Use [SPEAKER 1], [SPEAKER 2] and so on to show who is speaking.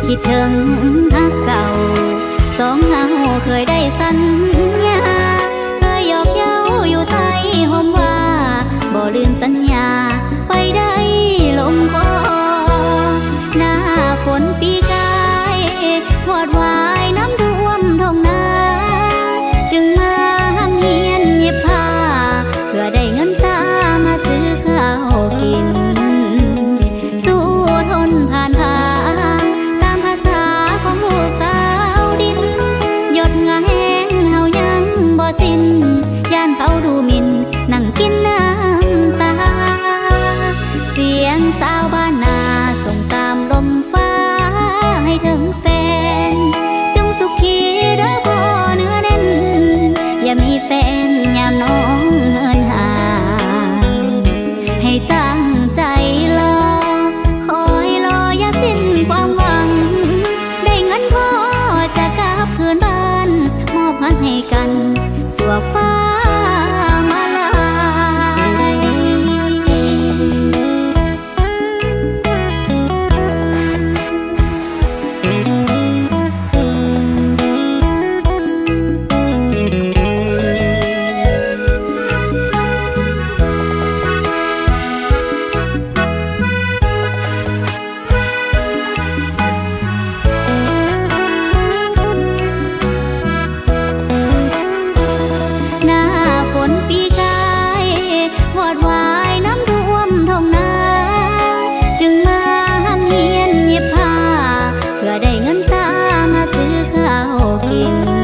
[SPEAKER 1] คิดถึงฮักเก่าสองเงาเคยได้สัญญาเคยหยอกเย้าอยู่ใต้ห่มว่าบ่ลืมสัญญาไปได้ลงคอหน้าฝนปีกายวอดวายน้ำท่วมท้องนาจึงมาห้ำเฮียนเย็บผ้าเพื่อได้เงินตามาซื้อข้าวกินสู้ทนผ่านทางตามภาษาของลูกสาวดินหยดเหงื่อแห้งเฮายังบ่สิ้นย่านเขาดูหมิ่นนั่งกินน้ำตาเสียงสาวบ้านนาส่งตามลมฟ้าให้ถึงแฟนจงสุขีเด้อพ่อเนื้อแน่นอย่ามีแฟนยามน้องเหินห่างให้ตั้งใจรอคอยรออย่าสิ้นความหวังได้เงินพ่อจะกลับคืนบ้านมอบให้กันสัวฟ้ามาลาย ได้เงินตามาซื้อข้าวกิน